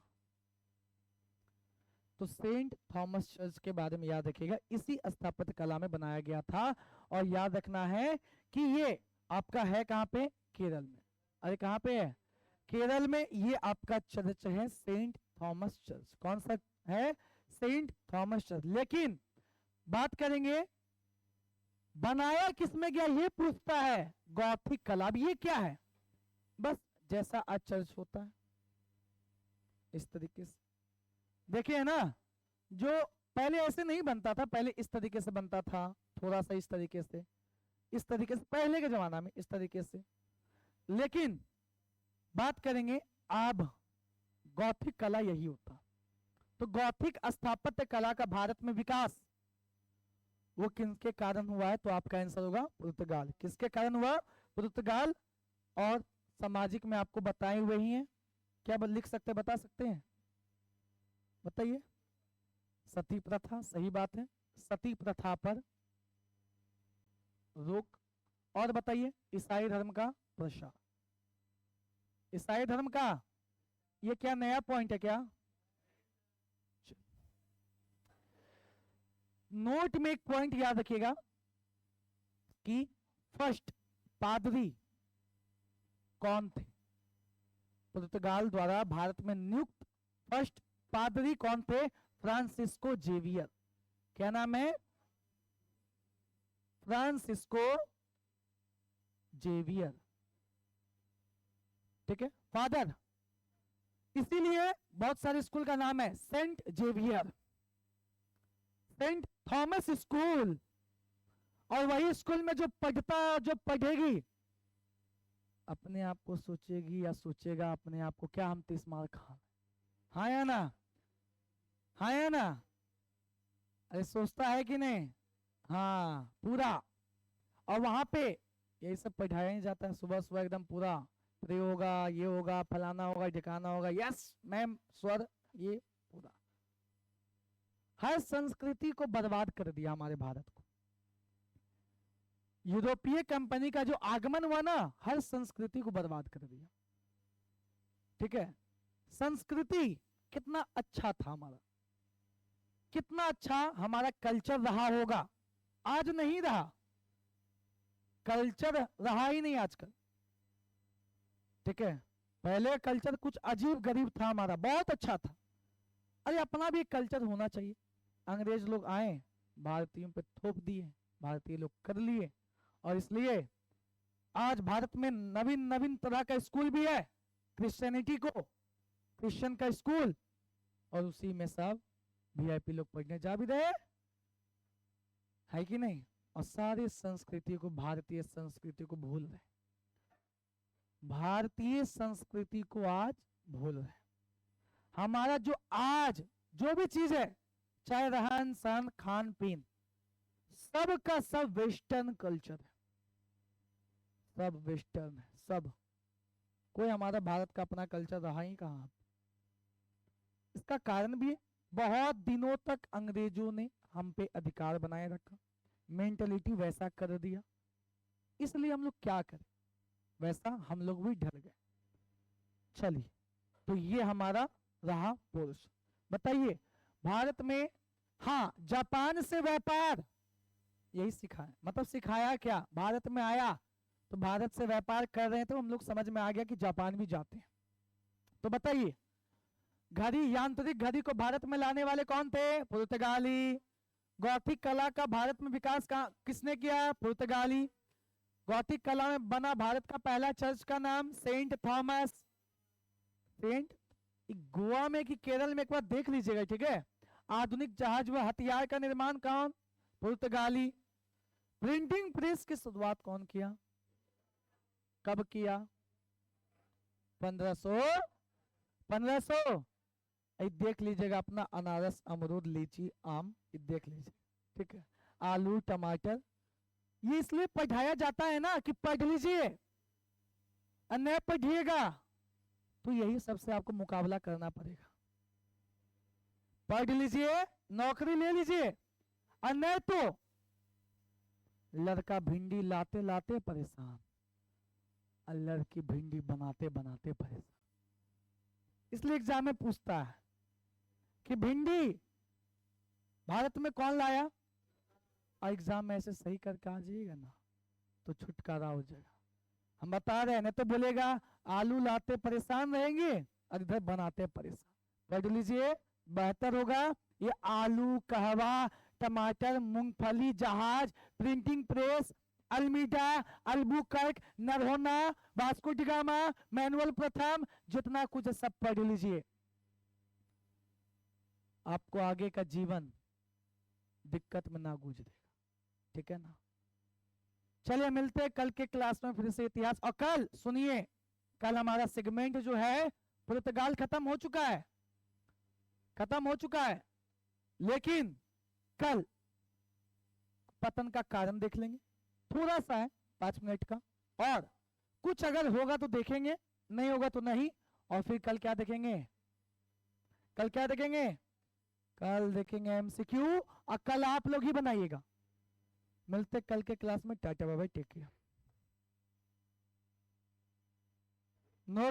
तो सेंट थॉमस चर्च के बारे में याद रखिएगा, इसी स्थापत्य कला में बनाया गया था। और याद रखना है कि ये आपका है कहां पे, केरल में। अरे कहां पे है, केरल में। ये आपका चर्च है सेंट थॉमस चर्च। कौन सा है, सेंट थॉमस चर्च। लेकिन बात करेंगे बनाया किसमें गया, ये पूछता है, गॉथिक कला। अब ये क्या है, बस जैसा आज चर्च होता है इस तरीके से, देखिए ना, जो पहले ऐसे नहीं बनता था, पहले इस तरीके से बनता था, थोड़ा सा इस तरीके से, पहले के जमाना में इस तरीके से। लेकिन बात करेंगे अब गॉथिक कला यही होता। तो गॉथिक स्थापत्य कला का भारत में विकास वो किसके कारण हुआ है, तो आपका आंसर होगा पुर्तगाल। किसके कारण हुआ, पुर्तगाल। और सामाजिक में आपको बताए हुए ही हैं, क्या लिख सकते, बता सकते हैं, बताइए। सती प्रथा, सही बात है, सती प्रथा पर रोक। और बताइए, ईसाई धर्म का प्रसार। ईसाई धर्म का, ये क्या नया पॉइंट है क्या, नोट में एक पॉइंट याद रखिएगा कि फर्स्ट पादरी कौन थे, पुर्तगाल द्वारा भारत में नियुक्त फर्स्ट पादरी कौन थे, फ्रांसिस्को जेवियर। क्या नाम है? फ्रांसिस्को जेवियर, ठीक है। फादर, इसीलिए बहुत सारे स्कूल का नाम है Saint Xavier, Saint Thomas school. और वही स्कूल में जो पढ़ता है और जो पढ़ेगी, अपने आप को सोचेगी या सोचेगा अपने आप को, क्या हम 30 मार्क खान, हाँ या ना? हाँ या ना? अरे सोचता है कि नहीं? हाँ पूरा। और वहां पे यही सब पढ़ाया ही जाता है, सुबह सुबह एकदम पूरा प्रे होगा, ये होगा, फलाना होगा, ठिकाना होगा, यस मैम स्वर, ये पूरा। हर संस्कृति को बर्बाद कर दिया हमारे भारत को। यूरोपीय कंपनी का जो आगमन हुआ ना, हर संस्कृति को बर्बाद कर दिया, ठीक है। संस्कृति कितना अच्छा था हमारा, कितना अच्छा हमारा कल्चर रहा होगा, आज नहीं रहा। कल्चर रहा ही नहीं आजकल, ठीक है। पहले कल्चर कुछ अजीब गरीब था हमारा, बहुत अच्छा था। अरे अपना भी कल्चर होना चाहिए। अंग्रेज लोग आए, भारतीयों पे थोप दिए, भारतीय लोग कर लिए, और इसलिए आज भारत में नवीन नवीन तरह का स्कूल भी है, क्रिश्चियनिटी को, क्रिश्चियन का स्कूल, और उसी में सब वीआईपी लोग पढ़ने जा भी रहे है कि नहीं। और सारी संस्कृति को, भारतीय संस्कृति को भूल रहे, भारतीय संस्कृति को आज भूल रहे। हमारा जो आज जो भी चीज है, चाहे रहन सहन खान पीन, सब का सब वेस्टर्न कल्चर है, सब वेस्टर्न है सब। कोई हमारा भारत का अपना कल्चर रहा ही कहां। इसका कारण भी है, बहुत दिनों तक अंग्रेजों ने हम पे अधिकार बनाए रखा, मेंटलिटी वैसा कर दिया, इसलिए हम लोग क्या करें, वैसा हम लोग भी ढल गए। चलिए, तो ये हमारा रहा पुरुष। बताइए भारत में, हाँ जापान से व्यापार, यही सिखाया, मतलब सिखाया क्या, भारत में आया तो भारत से व्यापार कर रहे हैं, तो हम लोग समझ में आ गया कि जापान भी जाते हैं। तो बताइए, घड़ी, यांत्रिक घड़ी को भारत में लाने वाले कौन थे? पुर्तगाली। गौथिक कला का भारत में विकास किसने किया? पुर्तगाली। गौथिक कला में बना भारत का पहला चर्च का नाम सेंट थॉमस। सेंट, गोवा में कि केरल में, एक बार देख लीजिएगा, ठीक है। आधुनिक जहाज व हथियार का निर्माण कौन? पुर्तगाली। प्रिंटिंग प्रेस की शुरुआत कौन किया? कब किया? 1500। देख लीजिएगा अपना, अनारस, अमरूद, लीची, आम, देख लीजिए, ठीक है। आलू, टमाटर, ये इसलिए पढ़ाया जाता है ना कि पढ़ लीजिए, और नहीं पढ़िएगा तो यही सबसे आपको मुकाबला करना पड़ेगा। पढ़ लीजिए, नौकरी ले लीजिए, और नहीं तो लड़का भिंडी लाते लाते परेशान, और लड़की भिंडी बनाते बनाते परेशान। इसलिए एग्जाम में पूछता है कि भिंडी भारत में कौन लाया, और एग्जाम में ऐसे सही करके आ जाइएगा ना तो छुटकारा हो जाएगा। हम बता रहे हैं, नहीं तो बोलेगा आलू लाते परेशान रहेंगे और इधर बनाते परेशान। पढ़ लीजिए, बेहतर होगा। ये आलू, कहवा, टमाटर, मूंगफली, जहाज, printing press, Almeida, Albuquerque, Noronha, Vasco da Gama, Manuel प्रथम, जितना कुछ है सब पढ़ लीजिए। आपको आगे का जीवन दिक्कत में ना गुजरेगा, ठीक है ना। चलिए मिलते हैं कल के क्लास में फिर से इतिहास। और कल सुनिए, कल हमारा सेगमेंट जो है पुर्तगाल खत्म हो चुका है, खत्म हो चुका है, लेकिन कल पतन का कारण देख लेंगे, थोड़ा सा है 5 मिनट का, और कुछ अगर होगा तो देखेंगे, नहीं होगा तो नहीं। और फिर कल क्या देखेंगे? कल क्या देखेंगे? कल देखेंगे एमसीक्यू, और कल आप लोग ही बनाइएगा। मिलते कल के क्लास में, tata bye bye, take care. Note